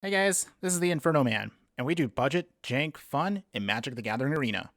Hey guys, this is the Infernoman, and we do budget, jank, fun, and Magic the Gathering Arena.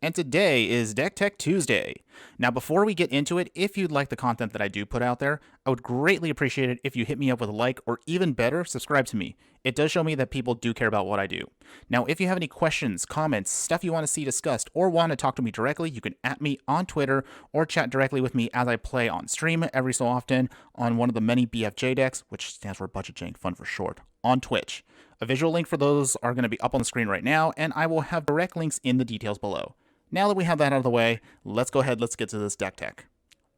And today is Deck Tech Tuesday. Now, before we get into it, if you'd like the content that I do put out there, I would greatly appreciate it if you hit me up with a like, or even better, subscribe to me. It does show me that people do care about what I do. Now, if you have any questions, comments, stuff you want to see discussed, or want to talk to me directly, you can @ me on Twitter or chat directly with me as I play on stream every so often on one of the many BFJ decks, which stands for Budget Jank Fun for short, on Twitch. A visual link for those are going to be up on the screen right now, and I will have direct links in the details below. Now that we have that out of the way, let's get to this deck tech.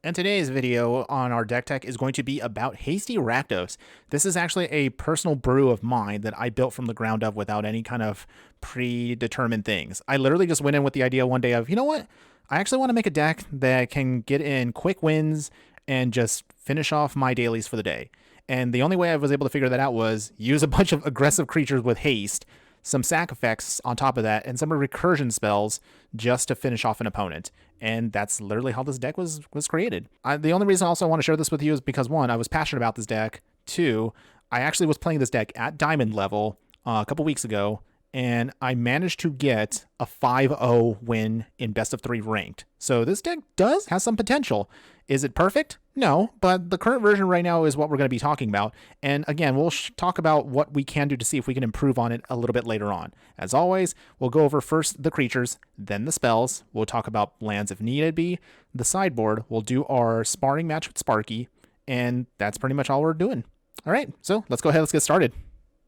And today's video on our deck tech is going to be about Hasty Rakdos. This is actually a personal brew of mine that I built from the ground up without any kind of predetermined things. I literally just went in with the idea one day of, you know what? I actually want to make a deck that can get in quick wins and just finish off my dailies for the day. And the only way I was able to figure that out was use a bunch of aggressive creatures with haste, some sack effects on top of that, and some recursion spells just to finish off an opponent. And that's literally how this deck was created. The only reason I also want to share this with you is because, one, I was passionate about this deck. Two, I actually was playing this deck at diamond level a couple weeks ago, and I managed to get a 5-0 win in best of 3 ranked. So this deck does have some potential. Is it perfect? No, but the current version right now is what we're going to be talking about. And again, we'll talk about what we can do to see if we can improve on it a little bit later on. As always, we'll go over first the creatures, then the spells. We'll talk about lands if needed be. The sideboard, we'll do our sparring match with Sparky, and that's pretty much all we're doing. All right, so let's go ahead, let's get started.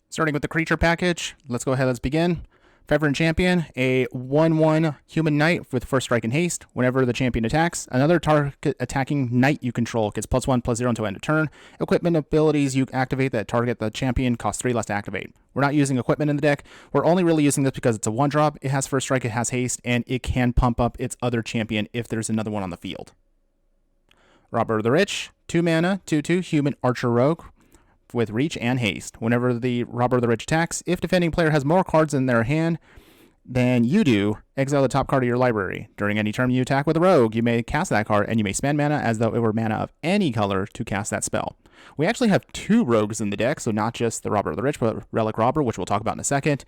Starting with the creature package, let's go ahead, let's begin. Favorite champion, a 1/1 human knight with first strike and haste. Whenever the champion attacks, another target attacking knight you control gets +1/+0 until end of turn. Equipment abilities you activate that target the champion cost 3 less to activate. We're not using equipment in the deck. We're only really using this because it's a 1-drop. It has first strike, it has haste, and it can pump up its other champion if there's another one on the field. Robber of the Rich, 2 mana, 2/2 human archer rogue with reach and haste. Whenever the Robber of the Rich attacks, if defending player has more cards in their hand than you do, exile the top card of your library. During any turn you attack with a rogue, you may cast that card, and you may spend mana as though it were mana of any color to cast that spell. We actually have 2 rogues in the deck, so not just the Robber of the Rich, but Relic Robber, which we'll talk about in a second.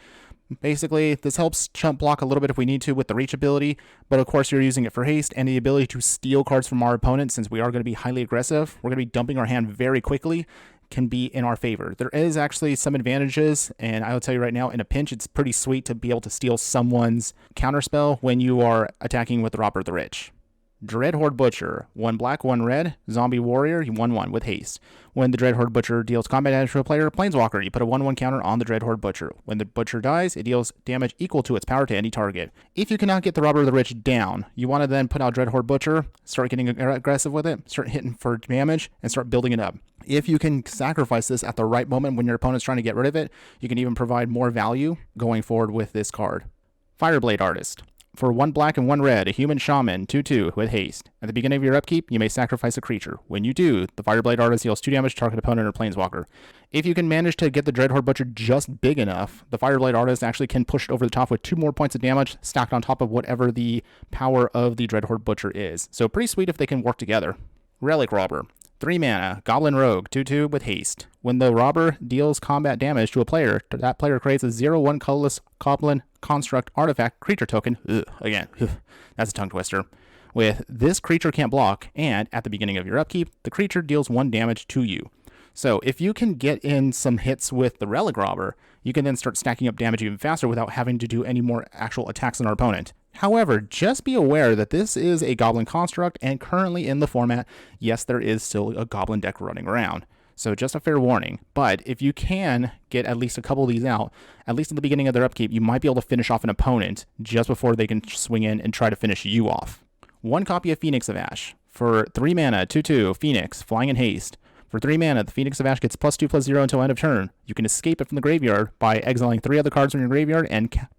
Basically, this helps chump block a little bit if we need to with the reach ability, but of course you're using it for haste and the ability to steal cards from our opponent. Since we are going to be highly aggressive, we're going to be dumping our hand very quickly, can be in our favor. There is actually some advantages, and I will tell you right now, in a pinch, it's pretty sweet to be able to steal someone's counterspell when you are attacking with the Robber of the Rich. Dreadhorde Butcher, 1 black, 1 red, zombie warrior, 1/1 with haste. When the Dreadhorde Butcher deals combat damage to a player, Planeswalker, you put a 1/1 counter on the Dreadhorde Butcher. When the Butcher dies, it deals damage equal to its power to any target. If you cannot get the Robber of the Rich down, you want to then put out Dreadhorde Butcher, start getting aggressive with it, start hitting for damage, and start building it up. If you can sacrifice this at the right moment when your opponent's trying to get rid of it, you can even provide more value going forward with this card. Fireblade Artist. For 1 black and 1 red, a human shaman, 2/2 with haste. At the beginning of your upkeep, you may sacrifice a creature. When you do, the Fireblade Artist deals 2 damage to target opponent or planeswalker. If you can manage to get the Dreadhorde Butcher just big enough, the Fireblade Artist actually can push it over the top with 2 more points of damage stacked on top of whatever the power of the Dreadhorde Butcher is. So pretty sweet if they can work together. Relic Robber. 3 mana, Goblin Rogue, 2/2 with haste. When the robber deals combat damage to a player, that player creates a 0/1 colorless Goblin Construct Artifact creature token. Again, that's a tongue twister. With this creature can't block, and at the beginning of your upkeep, the creature deals 1 damage to you. So if you can get in some hits with the Relic Robber, you can then start stacking up damage even faster without having to do any more actual attacks on our opponent. However, just be aware that this is a Goblin construct, and currently in the format, yes, there is still a Goblin deck running around. So just a fair warning. But if you can get at least a couple of these out, at least at the beginning of their upkeep, you might be able to finish off an opponent just before they can swing in and try to finish you off. 1 copy of Phoenix of Ash. For 3 mana, 2/2, Phoenix, flying in haste. For 3 mana, the Phoenix of Ash gets +2/+0 until end of turn. You can escape it from the graveyard by exiling 3 other cards from your graveyard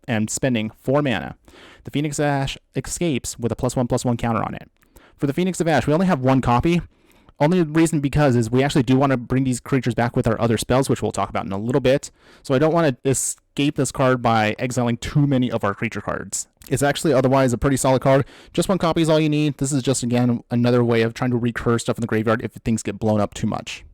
and spending 4 mana. The Phoenix of Ash escapes with a +1/+1 counter on it. For the Phoenix of Ash, we only have 1 copy. Only reason because is we actually do want to bring these creatures back with our other spells, which we'll talk about in a little bit. So I don't want to escape this card by exiling too many of our creature cards. It's actually otherwise a pretty solid card. Just 1 copy is all you need. This is just, again, another way of trying to recur stuff in the graveyard if things get blown up too much.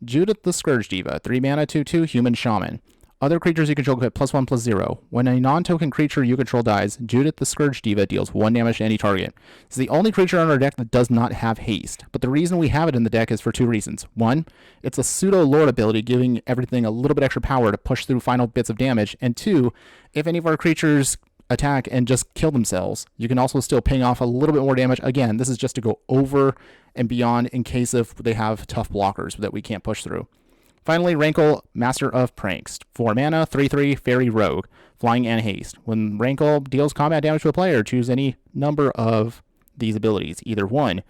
Judith the Scourge Diva, 3 mana, 2/2, human shaman. Other creatures you control get +1/+0. When a non-token creature you control dies, Judith the Scourge Diva deals 1 damage to any target. It's the only creature on our deck that does not have haste, but the reason we have it in the deck is for 2 reasons. 1, it's a pseudo-lord ability, giving everything a little bit extra power to push through final bits of damage, and 2, if any of our creatures attack and just kill themselves, you can also still ping off a little bit more damage. Again, this is just to go over and beyond in case of they have tough blockers that we can't push through. Finally, Rankle, Master of Pranks. 4 mana, 3/3, Fairy Rogue, flying and haste. When Rankle deals combat damage to a player, choose any number of these abilities. Either 1,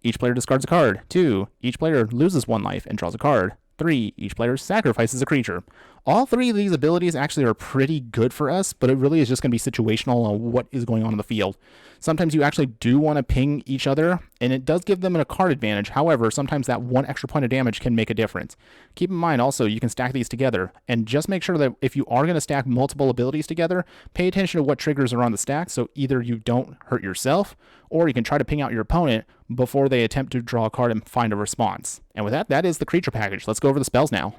each player discards a card. 2, each player loses 1 life and draws a card. 3, each player sacrifices a creature. All 3 of these abilities actually are pretty good for us, but it really is just going to be situational on what is going on in the field. Sometimes you actually do want to ping each other, and it does give them a card advantage. However, sometimes that 1 extra point of damage can make a difference. Keep in mind also, you can stack these together, and just make sure that if you are going to stack multiple abilities together, pay attention to what triggers are on the stack, so either you don't hurt yourself, or you can try to ping out your opponent before they attempt to draw a card and find a response. And with that, that is the creature package. Let's go over the spells now.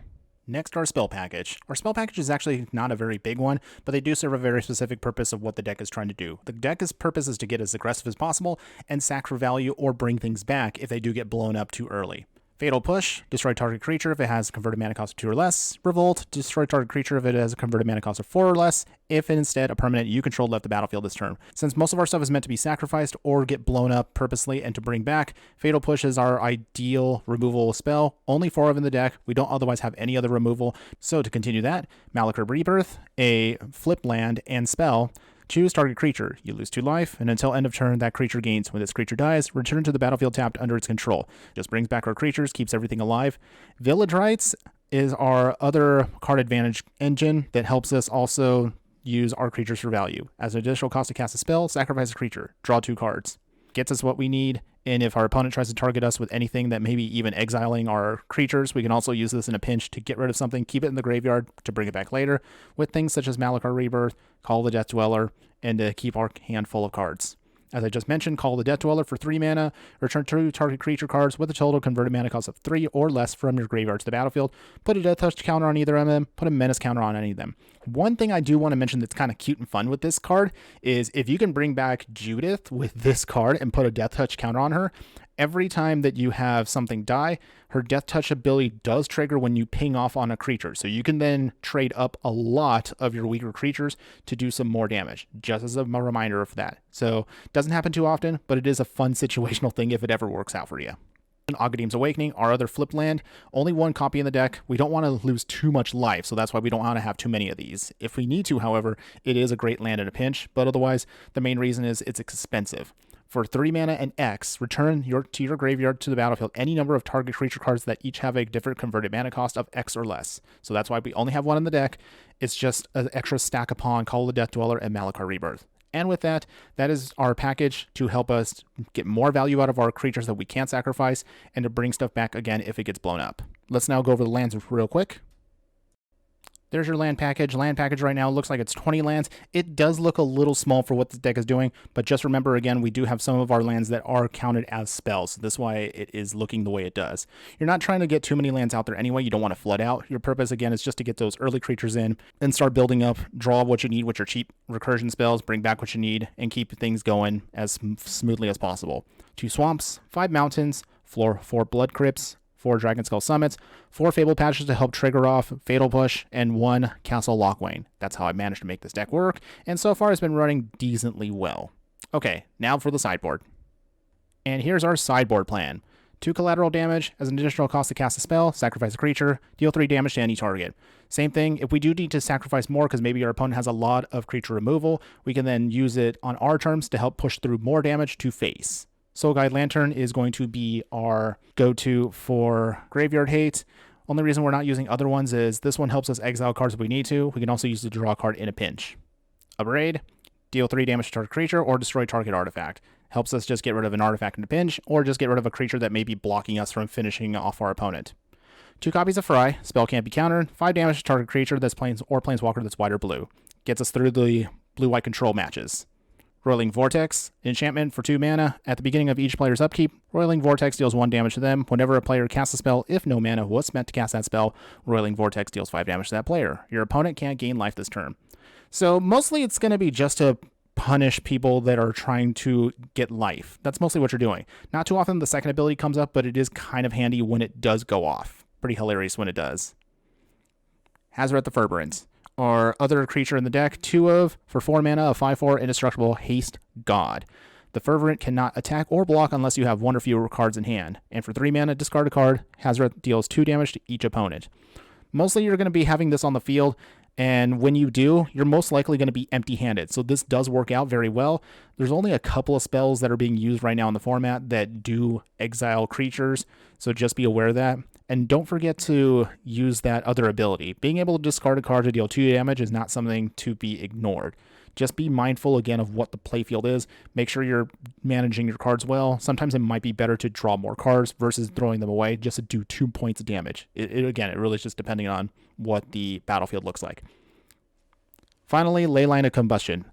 Next, our spell package. Our spell package is actually not a very big one, but they do serve a very specific purpose of what the deck is trying to do. The deck's purpose is to get as aggressive as possible and sack for value or bring things back if they do get blown up too early. Fatal Push, destroy target creature if it has a converted mana cost of 2 or less. Revolt, destroy target creature if it has a converted mana cost of 4 or less, if instead a permanent you control left the battlefield this turn. Since most of our stuff is meant to be sacrificed or get blown up purposely and to bring back, Fatal Push is our ideal removal spell. Only 4 of in the deck. We don't otherwise have any other removal. So to continue that, Malakir Rebirth, a flip land and spell. Choose target creature. You lose 2 life, and until end of turn, that creature gains. When this creature dies, return to the battlefield tapped under its control. Just brings back our creatures, keeps everything alive. Village Rites is our other card advantage engine that helps us also use our creatures for value. As an additional cost to cast a spell, sacrifice a creature. Draw 2 cards. Gets us what we need, and if our opponent tries to target us with anything that maybe even exiling our creatures, we can also use this in a pinch to get rid of something, keep it in the graveyard to bring it back later, with things such as Malakir Rebirth, Call the Death Dweller, and to keep our hand full of cards. As I just mentioned, Call the Death Dweller for 3 mana, return 2 target creature cards with a total converted mana cost of 3 or less from your graveyard to the battlefield, put a Death Touch counter on either of them, put a Menace counter on any of them. One thing I do want to mention that's kind of cute and fun with this card is if you can bring back Judith with this card and put a Death Touch counter on her, every time that you have something die, her Death Touch ability does trigger when you ping off on a creature. So you can then trade up a lot of your weaker creatures to do some more damage, just as a reminder of that. So it doesn't happen too often, but it is a fun situational thing if it ever works out for you. Aghadir's Awakening, our other flip land, only 1 copy in the deck. We don't want to lose too much life, so that's why we don't want to have too many of these. If we need to, however, it is a great land in a pinch, but otherwise, the main reason is it's expensive. For 3 mana and X, return to your graveyard to the battlefield any number of target creature cards that each have a different converted mana cost of X or less. So that's why we only have 1 in the deck. It's just an extra stack upon Call of the Death Dweller and Malakir Rebirth. And with that, that is our package to help us get more value out of our creatures that we can't sacrifice and to bring stuff back again if it gets blown up. Let's now go over the lands real quick. There's your land package. Land package right now looks like it's 20 lands. It does look a little small for what this deck is doing, but just remember again, we do have some of our lands that are counted as spells. This is why it is looking the way it does. You're not trying to get too many lands out there anyway. You don't want to flood out. Your purpose again is just to get those early creatures in and start building up, draw what you need with your cheap recursion spells, bring back what you need, and keep things going as smoothly as possible. 2 swamps, 5 mountains, 4 blood crypts, 4 Dragon Skull Summits, 4 Fable Patches to help trigger off Fatal Push, and 1 Castle Lochwain. That's how I managed to make this deck work, and so far it's been running decently well. Okay, now for the sideboard. And here's our sideboard plan. 2 collateral damage, as an additional cost to cast a spell, sacrifice a creature, deal 3 damage to any target. Same thing, if we do need to sacrifice more because maybe our opponent has a lot of creature removal, we can then use it on our terms to help push through more damage to face. Soul Guide Lantern is going to be our go-to for Graveyard Hate. Only reason we're not using other ones is this one helps us exile cards if we need to. We can also use it to draw a card in a pinch. Abrade, deal 3 damage to target creature or destroy target artifact. Helps us just get rid of an artifact in a pinch or just get rid of a creature that may be blocking us from finishing off our opponent. 2 copies of Fry, spell can't be countered. 5 damage to target creature that's planeswalker that's white or blue. Gets us through the blue-white control matches. Roiling Vortex, enchantment for 2 mana. At the beginning of each player's upkeep, Roiling Vortex deals 1 damage to them. Whenever a player casts a spell, if no mana was spent to cast that spell, Roiling Vortex deals 5 damage to that player. Your opponent can't gain life this turn. So mostly it's going to be just to punish people that are trying to get life. That's mostly what you're doing. Not too often the second ability comes up, but it is kind of handy when it does go off. Pretty hilarious when it does. Hazoret the Furborns, or other creature in the deck, 2 of, for 4 mana, a 5/4 indestructible haste god. The Fervent cannot attack or block unless you have 1 or fewer cards in hand. And for 3 mana, discard a card. Hazoret deals 2 damage to each opponent. Mostly you're going to be having this on the field, and when you do, you're most likely going to be empty-handed. So this does work out very well. There's only a couple of spells that are being used right now in the format that do exile creatures, so just be aware of that. And don't forget to use that other ability. Being able to discard a card to deal 2 damage is not something to be ignored. Just be mindful, again, of what the playfield is. Make sure you're managing your cards well. Sometimes it might be better to draw more cards versus throwing them away just to do 2 points of damage. Again, it really is just depending on what the battlefield looks like. Finally, Leyline of Combustion.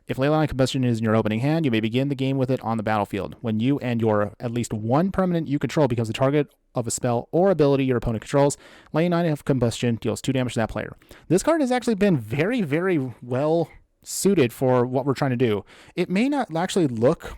If Leyline of Combustion is in your opening hand, you may begin the game with it on the battlefield. When you and your at least 1 permanent you control becomes the target of a spell or ability your opponent controls, Leyline of Combustion deals 2 damage to that player. This card has actually been very, very well suited for what we're trying to do. It may not actually look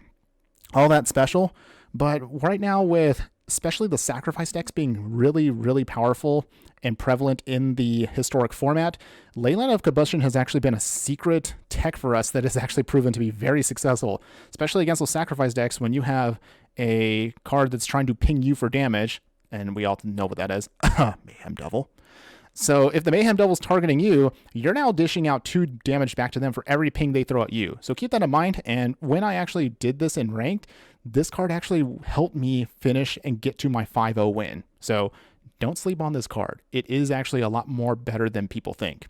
all that special, but right now with especially the sacrifice decks being really, really powerful and prevalent in the historic format, Leyline of Combustion has actually been a secret tech for us that has actually proven to be very successful, especially against those sacrifice decks when you have a card that's trying to ping you for damage, and we all know what that is, Mayhem Devil. So if the Mayhem Devil's targeting you, you're now dishing out 2 damage back to them for every ping they throw at you. So keep that in mind, and when I actually did this in Ranked, this card actually helped me finish and get to my 5-0 win. So don't sleep on this card. It is actually a lot more better than people think.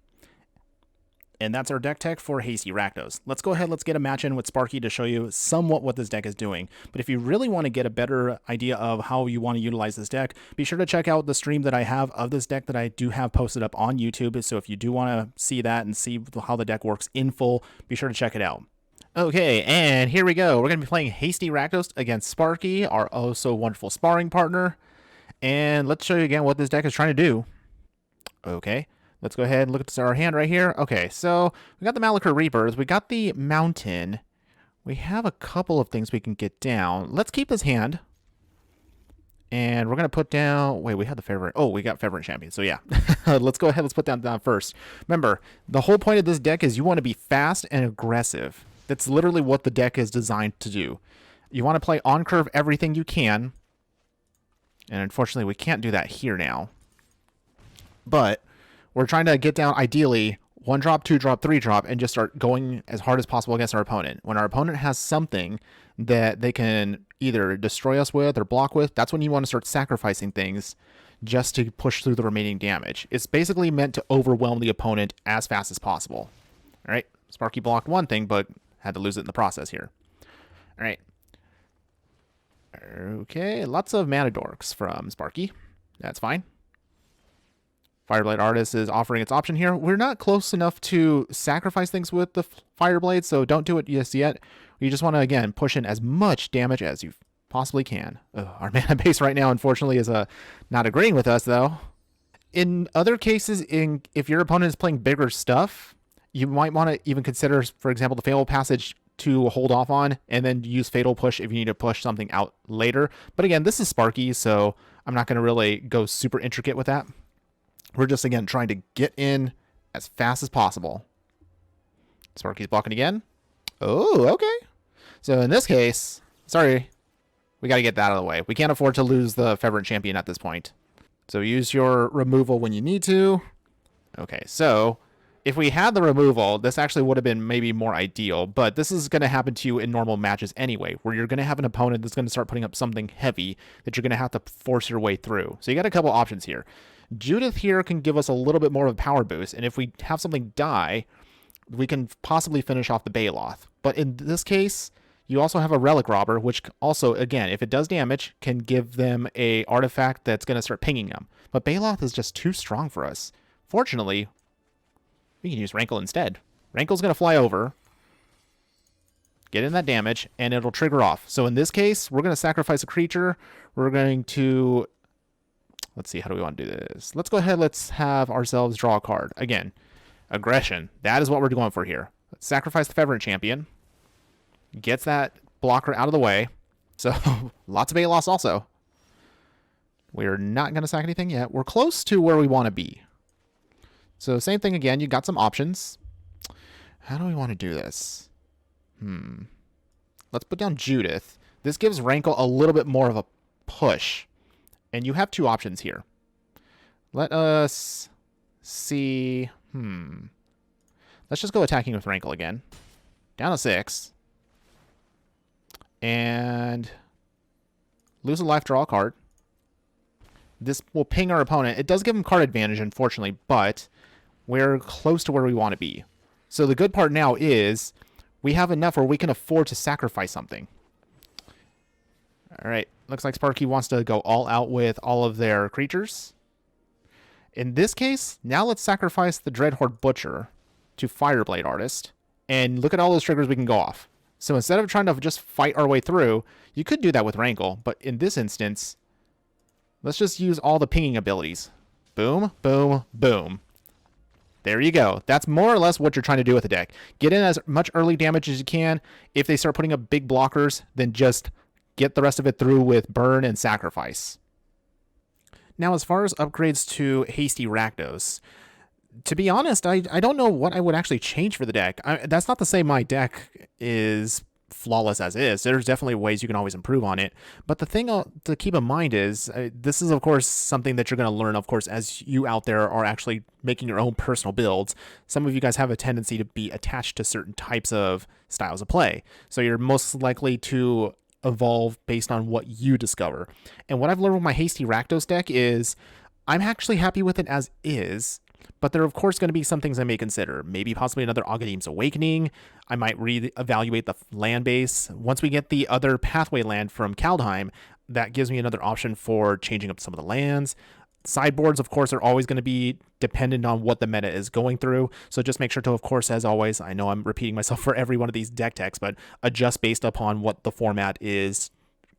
And that's our deck tech for Hasty Rakdos. Let's go ahead, let's get a match in with Sparky to show you somewhat what this deck is doing. But if you really want to get a better idea of how you want to utilize this deck, be sure to check out the stream that I have of this deck that I do have posted up on YouTube. So if you do want to see that and see how the deck works in full, be sure to check it out. Okay, and here we go. We're going to be playing Hasty Rakdos against Sparky, our oh so wonderful sparring partner. And let's show you again what this deck is trying to do. Okay. Let's go ahead and look at our hand right here. Okay, so we got the Malachor Reapers. We got the Mountain. We have a couple of things we can get down. Let's keep this hand. And we're going to put down... Wait, we had the favorite... Oh, we got favorite champion. So yeah, let's go ahead. Let's put that down first. Remember, the whole point of this deck is you want to be fast and aggressive. That's literally what the deck is designed to do. You want to play on curve everything you can. And unfortunately, we can't do that here now. But... we're trying to get down, ideally, 1-drop, 2-drop, 3-drop, and just start going as hard as possible against our opponent. When our opponent has something that they can either destroy us with or block with, that's when you want to start sacrificing things just to push through the remaining damage. It's basically meant to overwhelm the opponent as fast as possible. All right, Sparky blocked one thing, but had to lose it in the process here. All right. Okay, lots of mana dorks from Sparky. That's fine. Fireblade Artist is offering its option here. We're not close enough to sacrifice things with the Fireblade, so don't do it just yet. You just want to, again, push in as much damage as you possibly can. Our mana base right now, unfortunately, is not agreeing with us, though. In other cases, if your opponent is playing bigger stuff, you might want to even consider, for example, the Fatal Passage to hold off on, and then use Fatal Push if you need to push something out later. But again, this is Sparky, so I'm not going to really go super intricate with that. We're just, again, trying to get in as fast as possible. Sparky's blocking again. Oh, okay. So in this case, sorry, we got to get that out of the way. We can't afford to lose the favorite champion at this point. So use your removal when you need to. Okay, so if we had the removal, this actually would have been maybe more ideal, but this is going to happen to you in normal matches anyway, where you're going to have an opponent that's going to start putting up something heavy that you're going to have to force your way through. So you got a couple options here. Judith here can give us a little bit more of a power boost, and if we have something die, we can possibly finish off the Baloth. But in this case, you also have a Relic Robber, which also, again, if it does damage, can give them a artifact that's going to start pinging them. But Baloth is just too strong for us. Fortunately, we can use Rankle instead. Rankle's going to fly over, get in that damage, and it'll trigger off. So in this case, we're going to sacrifice a creature. We're going to, let's see, how do we want to do this? Let's go ahead, let's have ourselves draw a card. Again, aggression. That is what we're going for here. Let's sacrifice the Feverent Champion. Gets that blocker out of the way. So lots of 8 loss also. We're not going to sack anything yet. We're close to where we want to be. So same thing again. You got some options. How do we want to do this? Let's put down Judith. This gives Rankle a little bit more of a push. And you have 2 options here. Let us see. Let's just go attacking with Rankle again. Down to 6. And lose a life, draw a card. This will ping our opponent. It does give him card advantage, unfortunately, but we're close to where we want to be. So the good part now is we have enough where we can afford to sacrifice something. All right. Looks like Sparky wants to go all out with all of their creatures. In this case, now let's sacrifice the Dreadhorde Butcher to Fireblade Artist. And look at all those triggers we can go off. So instead of trying to just fight our way through, you could do that with Rankle. But in this instance, let's just use all the pinging abilities. Boom, boom, boom. There you go. That's more or less what you're trying to do with the deck. Get in as much early damage as you can. If they start putting up big blockers, then just get the rest of it through with burn and sacrifice. Now, as far as upgrades to Hasty Rakdos, to be honest, I don't know what I would actually change for the deck. That's not to say my deck is flawless as is. There's definitely ways you can always improve on it. But the thing to keep in mind is this is, of course, something that you're going to learn, of course, as you out there are actually making your own personal builds. Some of you guys have a tendency to be attached to certain types of styles of play. So you're most likely to evolve based on what you discover. And what I've learned with my Hasty Rakdos deck is I'm actually happy with it as is. But there are, of course, going to be some things I may consider. Maybe possibly another Agadeem's Awakening. I might reevaluate the land base. Once we get the other pathway land from Kaldheim, that gives me another option for changing up some of the lands. Sideboards, of course, are always going to be dependent on what the meta is going through. So just make sure to, of course, as always, I know I'm repeating myself for every one of these deck techs, but adjust based upon what the format is,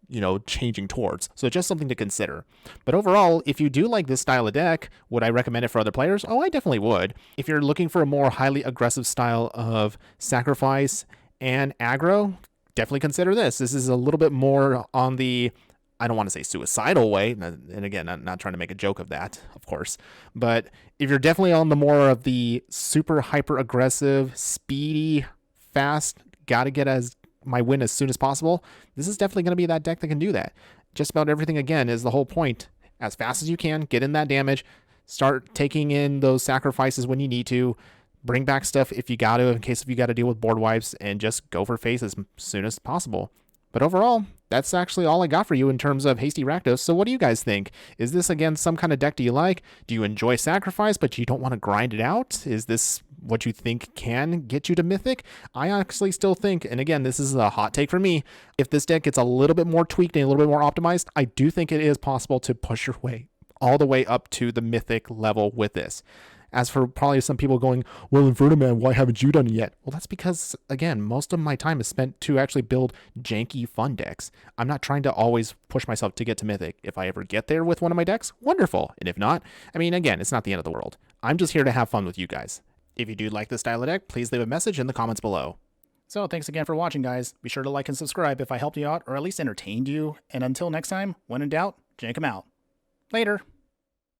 you know, changing towards. So just something to consider. But overall, if you do like this style of deck, would I recommend it for other players? Oh, I definitely would. If you're looking for a more highly aggressive style of sacrifice and aggro, definitely consider this. This is a little bit more on the, I don't want to say suicidal way. And again, I'm not trying to make a joke of that, of course. But if you're definitely on the more of the super hyper aggressive, speedy, fast, gotta get my win as soon as possible, this is definitely going to be that deck that can do that. Just about everything, again, is the whole point. As fast as you can, get in that damage, start taking in those sacrifices when you need to, bring back stuff if you got to, in case if you got to deal with board wipes, and just go for face as soon as possible. But overall, that's actually all I got for you in terms of Hasty Rakdos. So what do you guys think? Is this, again, some kind of deck do you like? Do you enjoy sacrifice, but you don't want to grind it out? Is this what you think can get you to Mythic? I actually still think, and again, this is a hot take for me, if this deck gets a little bit more tweaked and a little bit more optimized, I do think it is possible to push your way all the way up to the Mythic level with this. As for probably some people going, well, Infernoman, why haven't you done it yet? Well, that's because, again, most of my time is spent to actually build janky fun decks. I'm not trying to always push myself to get to Mythic. If I ever get there with one of my decks, wonderful. And if not, I mean, again, it's not the end of the world. I'm just here to have fun with you guys. If you do like this style of deck, please leave a message in the comments below. So thanks again for watching, guys. Be sure to like and subscribe if I helped you out or at least entertained you. And until next time, when in doubt, jank 'em out. Later.